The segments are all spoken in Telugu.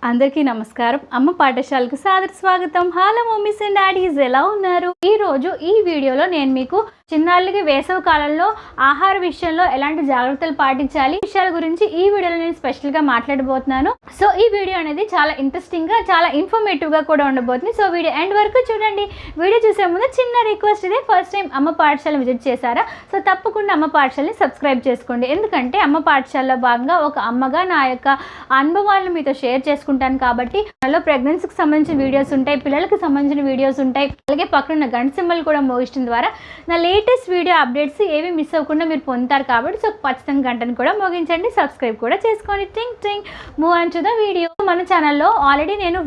అందరికీ నమస్కారం. అమ్మ పాఠశాలకు సాదర స్వాగతం. హలో మమ్మీస్ అండ్ డాడీస్, ఎలా ఉన్నారు? ఈరోజు ఈ వీడియోలో నేను మీకు చిన్నాళ్ళకి వేసవి కాలంలో ఆహార విషయంలో ఎలాంటి జాగ్రత్తలు పాటించాలి విషయాల గురించి ఈ వీడియోలో నేను స్పెషల్గా మాట్లాడబోతున్నాను. సో ఈ వీడియో అనేది చాలా ఇంట్రెస్టింగ్గా, చాలా ఇన్ఫర్మేటివ్గా కూడా ఉండబోతుంది. సో వీడియో ఎండ్ వరకు చూడండి. వీడియో చూసే ముందు చిన్న రిక్వెస్ట్, ఇదే ఫస్ట్ టైం అమ్మ పాఠశాల విజిట్ చేశారా? సో తప్పకుండా అమ్మ పాఠశాలని సబ్స్క్రైబ్ చేసుకోండి. ఎందుకంటే అమ్మ పాఠశాలలో భాగంగా ఒక అమ్మగా నా యొక్క అనుభవాలను మీతో షేర్ చేసుకుంటాను. కాబట్టి అందులో ప్రెగ్నెన్సీకి సంబంధించిన వీడియోస్ ఉంటాయి, పిల్లలకి సంబంధించిన వీడియోస్ ఉంటాయి, అలాగే పక్కన గంట సింబల్ కూడా మోగించడం ద్వారా నా లేటెస్ట్ వీడియో అప్డేట్స్ ఏవి మిస్ అవ్వకుండా మీరు పొందుతారు. కాబట్టి సో ఖచ్చితంగా గంటను కూడా మోగించండి, సబ్స్క్రైబ్ కూడా చేసుకోండి. టింగ్ move on to the video. మన ఛానల్లో ఆల్రెడీ నేను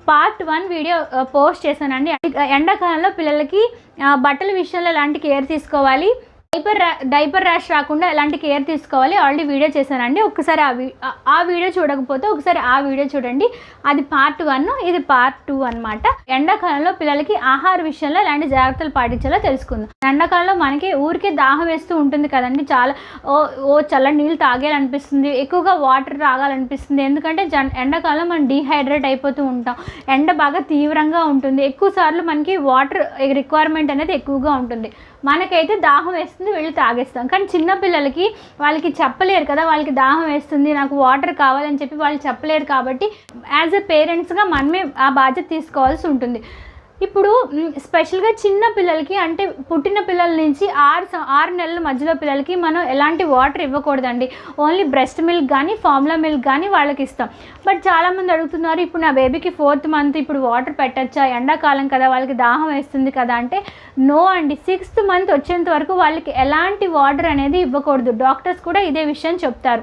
పార్ట్ 1 వీడియో పోస్ట్ చేశానండి. ఎండాకాలంలో పిల్లలకి బట్టల విషయంలో ఎలాంటి కేర్ తీసుకోవాలి, డైపర్ ర్యాష్ రాకుండా ఎలాంటి కేర్ తీసుకోవాలి ఆల్రెడీ వీడియో చేశానండి. ఒకసారి ఆ వీడియో చూడకపోతే ఒకసారి ఆ వీడియో చూడండి. అది పార్ట్ 1, ఇది పార్ట్ 2 అనమాట. ఎండాకాలంలో పిల్లలకి ఆహార విషయంలో ఎలాంటి జాగ్రత్తలు పాటించాలో తెలుసుకుందాం. ఎండాకాలంలో మనకి ఊరికే దాహం వేస్తూ ఉంటుంది కదండి, చాలా చల్ల నీళ్ళు తాగేయాలనిపిస్తుంది, ఎక్కువగా వాటర్ తాగాలనిపిస్తుంది. ఎందుకంటే ఎండాకాలంలో మనం డీహైడ్రేట్ అయిపోతూ ఉంటాం, ఎండ బాగా తీవ్రంగా ఉంటుంది, ఎక్కువ సార్లు మనకి వాటర్ రిక్వైర్మెంట్ అనేది ఎక్కువగా ఉంటుంది. మనకైతే దాహం వేస్తుంది, వెళ్ళి తాగేస్తాం. కానీ చిన్నపిల్లలకి వాళ్ళకి చెప్పలేరు కదా, వాళ్ళకి దాహం వేస్తుంది, నాకు వాటర్ కావాలని చెప్పి వాళ్ళు చెప్పలేరు. కాబట్టి యాజ్ ఎ పేరెంట్స్గా మనమే ఆ బాధ్యత తీసుకోవాల్సి ఉంటుంది. ఇప్పుడు స్పెషల్గా చిన్న పిల్లలకి, అంటే పుట్టిన పిల్లల నుంచి 6 నెలల మధ్యలో పిల్లలకి మనం ఎలాంటి వాటర్ ఇవ్వకూడదండి. ఓన్లీ బ్రెస్ట్ మిల్క్ కానీ ఫార్ములా మిల్క్ కానీ వాళ్ళకి ఇస్తాం. బట్ చాలామంది అడుగుతున్నారు, ఇప్పుడు నా బేబీకి 4th మంత్ ఇప్పుడు వాటర్ పెట్టచ్చా, ఎండాకాలం కదా వాళ్ళకి దాహం వేస్తుంది కదా అంటే నో అండి. 6th మంత్ వచ్చేంత వరకు వాళ్ళకి ఎలాంటి వాటర్ అనేది ఇవ్వకూడదు. డాక్టర్స్ కూడా ఇదే విషయం చెప్తారు.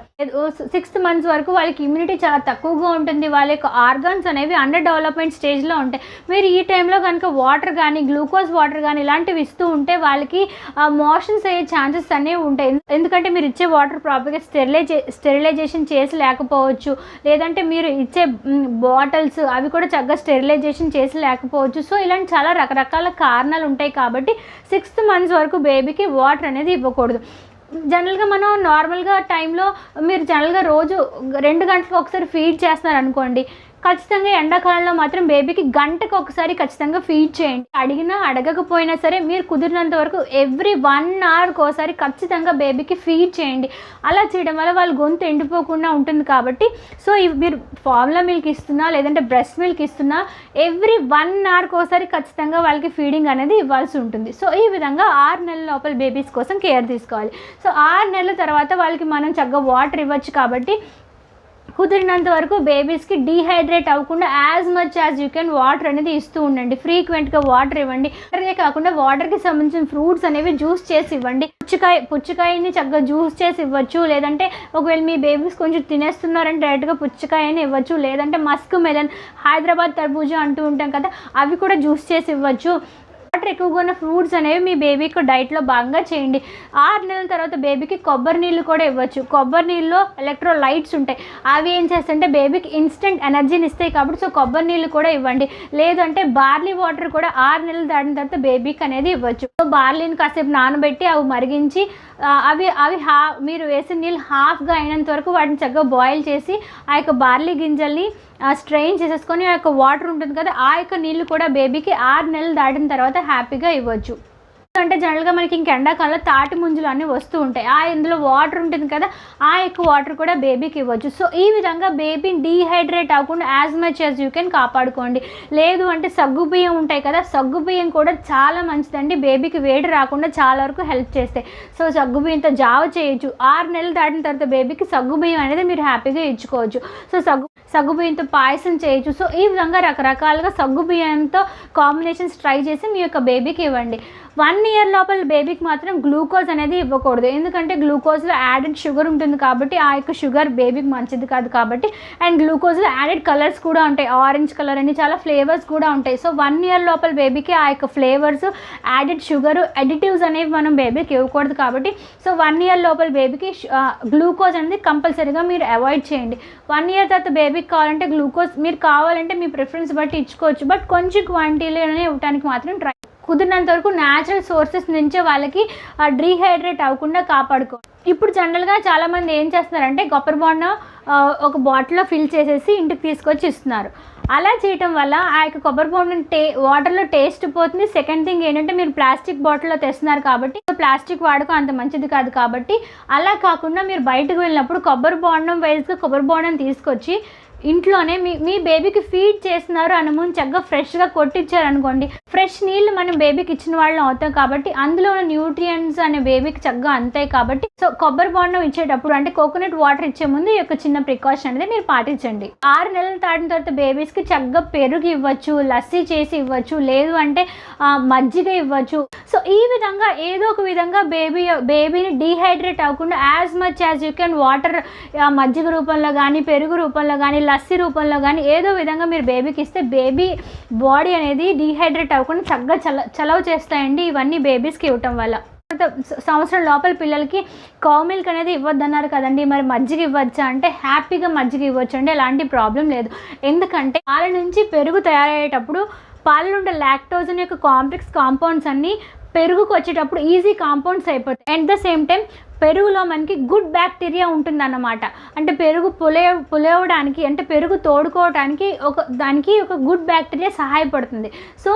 6th మంత్స్ వరకు వాళ్ళకి ఇమ్యూనిటీ చాలా తక్కువగా ఉంటుంది, వాళ్ళ యొక్క ఆర్గాన్స్ అనేవి అండర్ డెవలప్మెంట్ స్టేజ్లో ఉంటాయి. మీరు ఈ టైంలో కనుక వాటర్ కానీ గ్లూకోజ్ వాటర్ కానీ ఇలాంటివి ఇస్తూ ఉంటే వాళ్ళకి మోషన్స్ అయ్యే ఛాన్సెస్ అనేవి ఉంటాయి. ఎందుకంటే మీరు ఇచ్చే వాటర్ ప్రాపర్గా స్టెరిలైజేషన్ చేసి లేకపోవచ్చు, లేదంటే మీరు ఇచ్చే బాటిల్స్ అవి కూడా చక్కగా స్టెరిలైజేషన్ చేసి లేకపోవచ్చు. సో ఇలాంటి చాలా రకరకాల కారణాలు ఉంటాయి. కాబట్టి 6th మంత్స్ వరకు బేబీకి వాటర్ అనేది ఇవ్వకూడదు. జనరల్గా మనం నార్మల్గా టైంలో మీరు జనరల్గా రోజు 2 గంటలకు ఒకసారి ఫీడ్ చేస్తున్నారు అనుకోండి, ఖచ్చితంగా ఎండాకాలంలో మాత్రం బేబీకి గంటకు ఒకసారి ఖచ్చితంగా ఫీడ్ చేయండి. అడిగినా అడగకపోయినా సరే మీరు కుదిరినంత వరకు ఎవ్రీ 1 అవర్కి ఒకసారి ఖచ్చితంగా బేబీకి ఫీడ్ చేయండి. అలా చేయడం వల్ల వాళ్ళ గొంతు ఎండిపోకుండా ఉంటుంది. కాబట్టి సో మీరు ఫార్ములా మిల్క్ ఇస్తున్నా లేదంటే బ్రెస్ట్ మిల్క్ ఇస్తున్నా ఎవ్రీ 1 అవర్కి ఒకసారి ఖచ్చితంగా వాళ్ళకి ఫీడింగ్ అనేది ఇవ్వాల్సి ఉంటుంది. సో ఈ విధంగా 6 నెలల లోపల బేబీస్ కోసం కేర్ తీసుకోవాలి. సో 6 నెలల తర్వాత వాళ్ళకి మనం చక్కగా వాటర్ ఇవ్వచ్చు. కాబట్టి కుదిరినంత వరకు బేబీస్కి డీహైడ్రేట్ అవ్వకుండా as much as you can water అనేది ఇస్తూ ఉండండి. ఫ్రీక్వెంట్గా వాటర్ ఇవ్వండి. వాటరే కాకుండా వాటర్కి సంబంధించిన ఫ్రూట్స్ అనేవి జ్యూస్ చేసి ఇవ్వండి. పుచ్చకాయని చక్కగా జ్యూస్ చేసి ఇవ్వచ్చు. లేదంటే ఒకవేళ మీ బేబీస్ కొంచెం తినేస్తున్నారంటే డైరెక్ట్గా పుచ్చకాయని ఇవ్వచ్చు. లేదంటే మస్క్ మెలన్, హైదరాబాద్ తర్బూజా అంటూ ఉంటాం కదా, అవి కూడా జ్యూస్ చేసి ఇవ్వచ్చు. వాటర్ ఎక్కువగా ఉన్న ఫ్రూట్స్ అనేవి మీ బేబీకి డైట్లో భాగంగా చేయండి. 6 నెలల తర్వాత బేబీకి కొబ్బరి నీళ్ళు కూడా ఇవ్వచ్చు. కొబ్బరి నీళ్ళలో ఎలక్ట్రోలైట్స్ ఉంటాయి, అవి ఏం చేస్తాయంటే బేబీకి ఇన్స్టెంట్ ఎనర్జీని ఇస్తాయి. కాబట్టి సో కొబ్బరి నీళ్ళు కూడా ఇవ్వండి. లేదంటే బార్లీ వాటర్ కూడా 6 నెలలు దాటిన తర్వాత బేబీకి అనేది ఇవ్వచ్చు. సో బార్లీని కాసేపు నానబెట్టి అవి మరిగించి అవి మీరు వేసిన నీళ్ళు హాఫ్గా అయినంత వరకు వాటిని చక్కగా బాయిల్ చేసి ఆ యొక్క బార్లీ గింజల్ని స్ట్రెయిన్ చేసేసుకొని ఆ యొక్క వాటర్ ఉంటుంది కదా, ఆ యొక్క నీళ్ళు కూడా బేబీకి 6 నెలలు దాటిన తర్వాత హ్యాపీగా ఇవ్వచ్చు. అంటే జనరల్గా మనకి ఇంక ఎండాకాలంలో తాటి ముంజలు అన్నీ వస్తూ ఉంటాయి, ఇందులో వాటర్ ఉంటుంది కదా, ఆ యొక్క వాటర్ కూడా బేబీకి ఇవ్వచ్చు. సో ఈ విధంగా బేబీని డీహైడ్రేట్ అవ్వకుండా as much as you can కాపాడుకోండి. లేదు అంటే సగ్గుబియ్యం ఉంటాయి కదా, సగ్గుబియ్యం కూడా చాలా మంచిదండి, బేబీకి వేడి రాకుండా చాలా వరకు హెల్ప్ చేస్తాయి. సో సగ్గుబియ్యంతో జావ చేయొచ్చు. 6 నెలలు దాటిన తర్వాత బేబీకి సగ్గుబియ్యం అనేది మీరు హ్యాపీగా ఇచ్చుకోవచ్చు. సో సగ్గుబియ్యంతో పాయసం చేయొచ్చు. సో ఈ విధంగా రకరకాలుగా సగ్గుబియ్యంతో కాంబినేషన్స్ ట్రై చేసి మీ యొక్క బేబీకి ఇవ్వండి. 1 ఇయర్ లోపల బేబీకి మాత్రం గ్లూకోజ్ అనేది ఇవ్వకూడదు. ఎందుకంటే గ్లూకోజ్లో యాడెడ్ షుగర్ ఉంటుంది కాబట్టి ఆ యొక్క షుగర్ బేబీకి మంచిది కాదు. కాబట్టి అండ్ గ్లూకోజ్లో యాడెడ్ కలర్స్ కూడా ఉంటాయి, ఆరెంజ్ కలర్ అని చాలా ఫ్లేవర్స్ కూడా ఉంటాయి. సో 1 ఇయర్ లోపల బేబీకి ఆ యొక్క ఫ్లేవర్స్, యాడెడ్ షుగర్, ఎడిటివ్స్ అనేవి మనం బేబీకి ఇవ్వకూడదు. కాబట్టి సో 1 ఇయర్ లోపల బేబీకి గ్లూకోజ్ అనేది కంపల్సరీగా మీరు అవాయిడ్ చేయండి. 1 ఇయర్ తర్వాత బేబీకి కావాలంటే గ్లూకోజ్ మీరు కావాలంటే మీ ప్రిఫరెన్స్ బట్టి ఇచ్చుకోవచ్చు. బట్ కొంచెం క్వాంటిటీలోనే ఇవ్వడానికి మాత్రం ట్రై. కుదిరినంత వరకు న్యాచురల్ సోర్సెస్ నుంచే వాళ్ళకి డీహైడ్రేట్ అవ్వకుండా కాపాడుకోండి. ఇప్పుడు జనరల్గా చాలామంది ఏం చేస్తున్నారంటే కొబ్బరి బోండం ఒక బాటిల్లో ఫిల్ చేసేసి ఇంటికి తీసుకొచ్చి ఇస్తున్నారు. అలా చేయటం వల్ల ఆ యొక్క కొబ్బరి బోండం వాటర్లో టేస్ట్ పోతుంది. సెకండ్ థింగ్ ఏంటంటే మీరు ప్లాస్టిక్ బాటిల్లో తెస్తున్నారు కాబట్టి ప్లాస్టిక్ వాడకం అంత మంచిది కాదు. కాబట్టి అలా కాకుండా మీరు బయటకు వెళ్ళినప్పుడు కొబ్బరి బోండం వైజ్గా కొబ్బరి బోండం తీసుకొచ్చి ఇంట్లోనే మీ బేబీకి ఫీడ్ చేస్తున్నారు అని ముందు చక్కగా ఫ్రెష్గా కొట్టించారనుకోండి, ఫ్రెష్ నీళ్ళు మనం బేబీకి ఇచ్చిన వాళ్ళం అవుతాం కాబట్టి అందులో ఉన్న న్యూట్రియంట్స్ అనే బేబీకి చక్కగా అంతాయి. కాబట్టి సో కొబ్బరి బోండం ఇచ్చేటప్పుడు అంటే కోకోనట్ వాటర్ ఇచ్చే ముందు ఈ యొక్క చిన్న ప్రికాషన్ అనేది మీరు పాటించండి. 6 నెలలు దాటిన తర్వాత బేబీస్కి చక్కగా పెరుగు ఇవ్వచ్చు, లస్సీ చేసి ఇవ్వచ్చు, లేదు అంటే మజ్జిగ ఇవ్వచ్చు. సో ఈ విధంగా ఏదో ఒక విధంగా బేబీని డీహైడ్రేట్ అవ్వకుండా as much as you can water మజ్జిగ రూపంలో కానీ, పెరుగు రూపంలో కానీ, లస్సీ రూపంలో కానీ ఏదో విధంగా మీరు బేబీకి ఇస్తే బేబీ బాడీ అనేది డీహైడ్రేట్ అవ్వకుండా చక్కగా చలవ చేస్తాయండి ఇవన్నీ బేబీస్కి ఇవ్వటం వల్ల. సంవత్సరం లోపల పిల్లలకి కౌ మిల్క్ అనేది ఇవ్వద్దన్నారు కదండి, మరి మజ్జిగ ఇవ్వచ్చా అంటే హ్యాపీగా మజ్జిగ ఇవ్వచ్చు అండి, ఎలాంటి ప్రాబ్లం లేదు. ఎందుకంటే పాల నుంచి పెరుగు తయారయ్యేటప్పుడు పాలలో ఉండే లాక్టోజన్ యొక్క కాంప్లెక్స్ కాంపౌండ్స్ అన్నీ పెరుగుకు వచ్చేటప్పుడు ఈజీ కాంపౌండ్స్ అయిపోతాయి. అట్ ద సేమ్ టైం పెరుగులో మనకి గుడ్ బ్యాక్టీరియా ఉంటుందన్నమాట. అంటే పెరుగు పులవడానికి అంటే పెరుగు తోడుకోవడానికి దానికి ఒక గుడ్ బ్యాక్టీరియా సహాయపడుతుంది. సో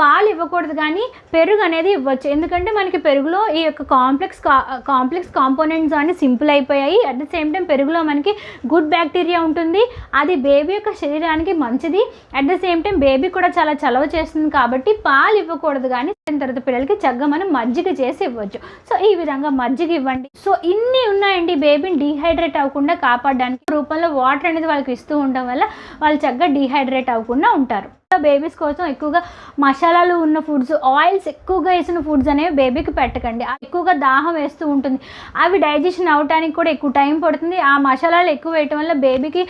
పాలు ఇవ్వకూడదు కానీ పెరుగు అనేది ఇవ్వచ్చు. ఎందుకంటే మనకి పెరుగులో ఈ యొక్క కాంప్లెక్స్ కాంపోనెంట్స్ అన్ని సింపుల్ అయిపోయాయి. అట్ ద సేమ్ టైం పెరుగులో మనకి గుడ్ బ్యాక్టీరియా ఉంటుంది, అది బేబీ యొక్క శరీరానికి మంచిది. At the same time baby కూడా చాలా చలవ చేస్తుంది. కాబట్టి పాలు ఇవ్వకూడదు కానీ తర్వాత పిల్లలకి చక్కగా మనం మజ్జిగ చేసి ఇవ్వచ్చు. సో ఈ విధంగా మజ్జిగ ఇవ్వండి. సో ఇన్ని ఉన్నాయండి బేబీని డీహైడ్రేట్ అవ్వకుండా కాపాడడానికి. రూపంలో వాటర్ అనేది వాళ్ళకి ఇస్తూ ఉండడం వల్ల వాళ్ళు చక్కగా డీహైడ్రేట్ అవ్వకుండా ఉంటారు. బేబీస్ కోసం ఎక్కువగా మసాలాలు ఉన్న ఫుడ్స్, ఆయిల్స్ ఎక్కువగా వేసిన ఫుడ్స్ అనేవి బేబీకి పెట్టకండి. ఎక్కువగా దాహం వేస్తూ ఉంటుంది, అవి డైజెషన్ అవ్వడానికి కూడా ఎక్కువ టైం పడుతుంది. ఆ మసాలాలు ఎక్కువ వేయటం వల్ల బేబీకి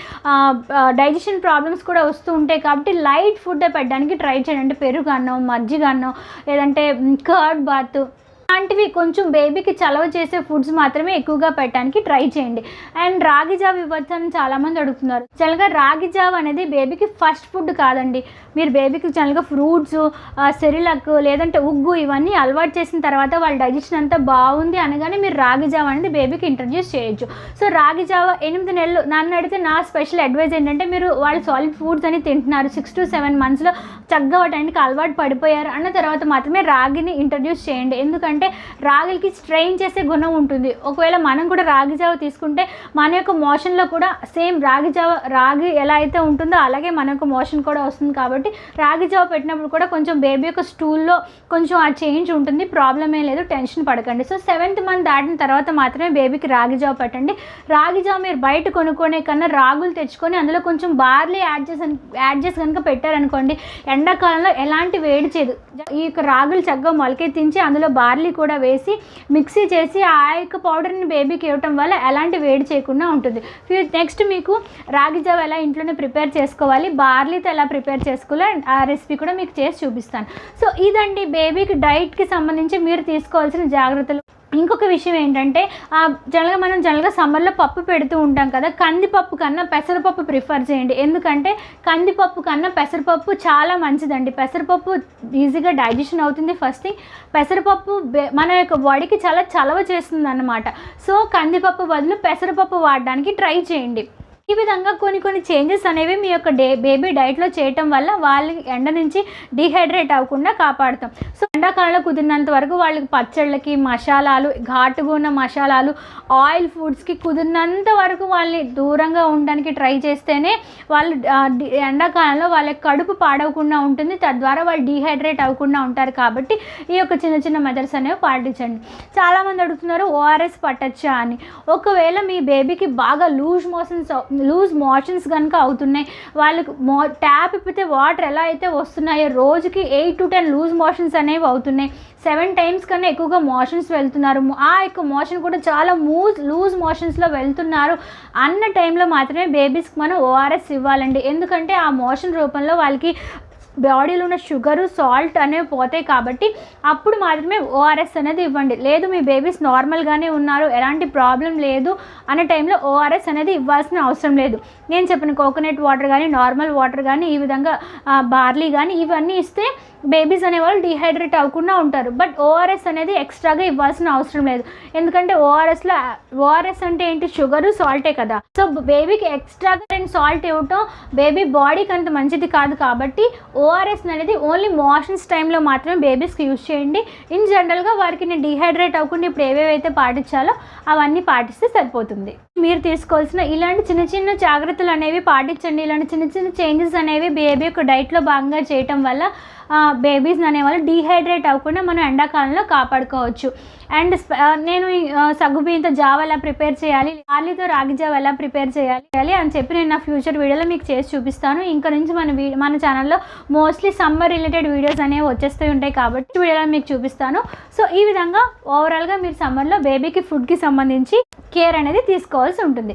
డైజెషన్ ప్రాబ్లమ్స్ కూడా వస్తూ ఉంటాయి. కాబట్టి లైట్ ఫుడ్ పెట్టడానికి ట్రై చేయండి. పెరుగు అన్నం, మజ్జిగ అన్నం, లేదంటే కర్డ్ బాత్ అలాంటివి కొంచెం బేబీకి చలవ చేసే ఫుడ్స్ మాత్రమే ఎక్కువగా పెట్టడానికి ట్రై చేయండి. అండ్ రాగి జావ ఇవ్వచ్చు అని చాలామంది అడుగుతున్నారు. జనరల్గా రాగి జావ అనేది బేబీకి ఫస్ట్ ఫుడ్ కాదండి. మీరు బేబీకి జనరల్గా ఫ్రూట్స్, సెరిలక్ లేదంటే ఉగ్గు ఇవన్నీ అలవాటు చేసిన తర్వాత వాళ్ళ డైజెషన్ అంతా బాగుంది అనగానే మీరు రాగి జావ అనేది బేబీకి ఇంట్రడ్యూస్ చేయొచ్చు. సో రాగి జావ 8 నెలలు నన్ను అడిగితే నా స్పెషల్ అడ్వైజ్ ఏంటంటే మీరు వాళ్ళు సాలిడ్ ఫుడ్స్ అని తింటున్నారు, 6 to 7 monthsలో చక్కగా వాటికి అలవాటు పడిపోయారు అన్న తర్వాత మాత్రమే రాగిని ఇంట్రడ్యూస్ చేయండి. ఎందుకంటే రాగికి స్ట్రెయిన్ చేసే గుణం ఉంటుంది. ఒకవేళ మనం కూడా రాగి జావ తీసుకుంటే మన యొక్క మోషన్లో కూడా సేమ్ రాగి ఎలా అయితే ఉంటుందో అలాగే మన యొక్క మోషన్ కూడా వస్తుంది. కాబట్టి రాగి జావ పెట్టినప్పుడు కూడా కొంచెం బేబీ యొక్క స్టూల్లో కొంచెం ఆ చేంజ్ ఉంటుంది, ప్రాబ్లం ఏం లేదు, టెన్షన్ పడకండి. సో 7th month దాటిన తర్వాత మాత్రమే బేబీకి రాగి జావ పెట్టండి. రాగి జావ మీరు బయట కొనుక్కునే కన్నా రాగులు తెచ్చుకొని అందులో కొంచెం బార్లీ యాడ్ చేసి కనుక పెట్టారనుకోండి, ఎండాకాలంలో ఎలాంటి వేడి చేయదు. ఈ యొక్క రాగులు చక్కగా మొలకెత్తించి అందులో బార్లీ కూడా వేసి మిక్సీ చేసి ఆ యొక్క పౌడర్ని బేబీకి ఇవ్వటం వల్ల ఎలాంటి వేడి చేయకుండా ఉంటుంది. నెక్స్ట్ మీకు రాగి జావ ఎలా ఇంట్లోనే ప్రిపేర్ చేసుకోవాలి, బార్లీతో ఎలా ప్రిపేర్ చేసుకోవాలి ఆ రెసిపీ కూడా మీకు చేసి చూపిస్తాను. సో ఇదండి బేబీకి డైట్కి సంబంధించి మీరు తీసుకోవాల్సిన జాగ్రత్తలు. ఇంకొక విషయం ఏంటంటే జనరల్గా సమ్మర్లో పప్పు పెడుతూ ఉంటాం కదా, కందిపప్పు కన్నా పెసరపప్పు ప్రిఫర్ చేయండి. ఎందుకంటే కందిపప్పు కన్నా పెసరపప్పు చాలా మంచిదండి. పెసరపప్పు ఈజీగా డైజెషన్ అవుతుంది. ఫస్ట్ థింగ్, పెసరపప్పు మన యొక్క బాడీకి చాలా చలవ చేస్తుంది అన్నమాట. సో కందిపప్పు బదులు పెసరపప్పు వాడడానికి ట్రై చేయండి. ఈ విధంగా కొన్ని చేంజెస్ అనేవి మీ యొక్క బేబీ డైట్లో చేయటం వల్ల వాళ్ళకి ఎండ నుంచి డీహైడ్రేట్ అవ్వకుండా కాపాడుతాం. సో ఎండాకాలంలో కుదిరినంత వరకు వాళ్ళకి పచ్చళ్ళకి మసాలాలు, ఘాటుగా ఉన్న మసాలాలు, ఆయిల్ ఫుడ్స్కి కుదిరినంత వరకు వాళ్ళని దూరంగా ఉండడానికి ట్రై చేస్తేనే వాళ్ళు ఎండాకాలంలో వాళ్ళ కడుపు పాడవకుండా ఉంటుంది, తద్వారా వాళ్ళు డీహైడ్రేట్ అవ్వకుండా ఉంటారు. కాబట్టి ఈ యొక్క చిన్న మెథడ్స్ అనేవి పాటించండి. చాలామంది అడుగుతున్నారు ఓఆర్ఎస్ పట్టచ్చా అని. ఒకవేళ మీ బేబీకి బాగా లూజ్ మోషన్స్ కనుక అవుతున్నాయి, వాళ్ళకి ట్యాప్ ఇప్పితే వాటర్ ఎలా అయితే వస్తున్నాయో రోజుకి 8 to 10 లూజ్ మోషన్స్ అనేవి అవుతున్నాయి, 7 times కన్నా ఎక్కువగా మోషన్స్ వెళ్తున్నారు, ఆ యొక్క మోషన్ కూడా చాలా లూజ్ మోషన్స్లో వెళ్తున్నారు అన్న టైంలో మాత్రమే బేబీస్కి మనం ఓఆర్ఎస్ ఇవ్వాలండి. ఎందుకంటే ఆ మోషన్ రూపంలో వాళ్ళకి బాడీలో ఉన్న షుగరు సాల్ట్ అనేవి పోతాయి కాబట్టి అప్పుడు మాత్రమే ఓఆర్ఎస్ అనేది ఇవ్వండి. లేదు మీ బేబీస్ నార్మల్గానే ఉన్నారు, ఎలాంటి ప్రాబ్లం లేదు అనే టైంలో ఓఆర్ఎస్ అనేది ఇవ్వాల్సిన అవసరం లేదు. నేను చెప్పిన కోకోనట్ వాటర్ కానీ, నార్మల్ వాటర్ కానీ, ఈ విధంగా బార్లీ కానీ ఇవన్నీ ఇస్తే బేబీస్ అనేవాళ్ళు డీహైడ్రేట్ అవ్వకుండా ఉంటారు. బట్ ఓఆర్ఎస్ అనేది ఎక్స్ట్రాగా ఇవ్వాల్సిన అవసరం లేదు. ఎందుకంటే ఓఆర్ఎస్ అంటే ఏంటి, షుగరు సాల్టే కదా. సో బేబీకి ఎక్స్ట్రాగా సాల్ట్ ఇవ్వటం బేబీ బాడీకి అంత మంచిది కాదు. కాబట్టి ఓఆర్ఎస్ అనేది ఓన్లీ మోషన్స్ టైంలో మాత్రమే బేబీస్కి యూజ్ చేయండి. ఇన్ జనరల్గా వారికి నేను డీహైడ్రేట్ అవ్వకుండా ఇప్పుడు ఏవేవైతే పాటించాలో అవన్నీ పాటిస్తే సరిపోతుంది. మీరు తీసుకోవాల్సిన ఇలాంటి చిన్న చిన్న జాగ్రత్తలు అనేవి పాటించండి. ఇలాంటి చిన్న చిన్న చేంజెస్ అనేవి బేబీ యొక్క డైట్లో భాగంగా చేయటం వల్ల బేబీస్ అనేవాళ్ళు డీహైడ్రేట్ అవ్వకుండా మనం ఎండాకాలంలో కాపాడుకోవచ్చు. అండ్ నేను సగ్గుబియ్యంతో జావ ఎలా ప్రిపేర్ చేయాలి, బార్లీతో రాగి జావ ఎలా ప్రిపేర్ చేయాలి అని చెప్పి నేను నా ఫ్యూచర్ వీడియోలో మీకు చేసి చూపిస్తాను. ఇంకా నుంచి మన ఛానల్లో మోస్ట్లీ సమ్మర్ రిలేటెడ్ వీడియోస్ అనేవి వచ్చేస్తూ ఉంటాయి కాబట్టి వీడియోలో మీకు చూపిస్తాను. సో ఈ విధంగా ఓవరాల్గా మీరు సమ్మర్లో బేబీకి ఫుడ్కి సంబంధించి కేర్ అనేది తీసుకోవాల్సి ఉంటుంది.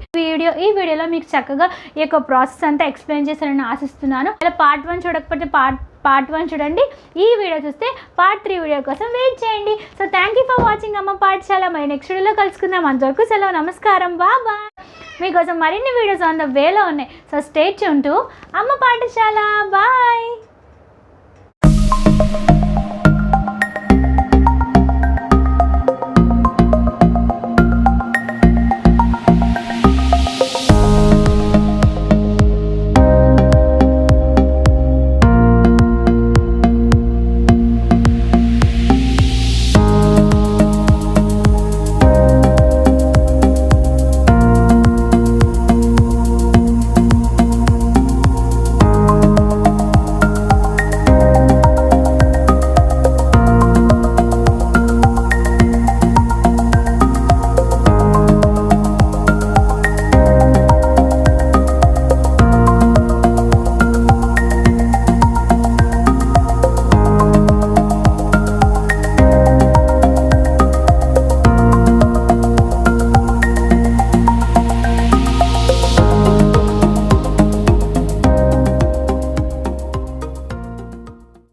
ఈ వీడియోలో మీకు చక్కగా ఈ యొక్క ప్రాసెస్ అంతా ఎక్స్ప్లెయిన్ చేశారని ఆశిస్తున్నాను. అలా పార్ట్ 1 చూడకపోతే పార్ట్ 1 చూడండి. ఈ వీడియో చూస్తే పార్ట్ 3 వీడియో కోసం వెయిట్ చేయండి. So thank you for watching అమ్మ పాఠశాల. మరి నెక్స్ట్ వీడియోలో కలుసుకుందాం. అంతవరకు సెలవు, నమస్కారం, బాయ్. మీకోసం మరిన్ని వీడియోస్ ఆన్ ద వేలో ఉన్నాయి. సో స్టే ట్యూన్ టు అమ్మ పాఠశాల. బాయ్.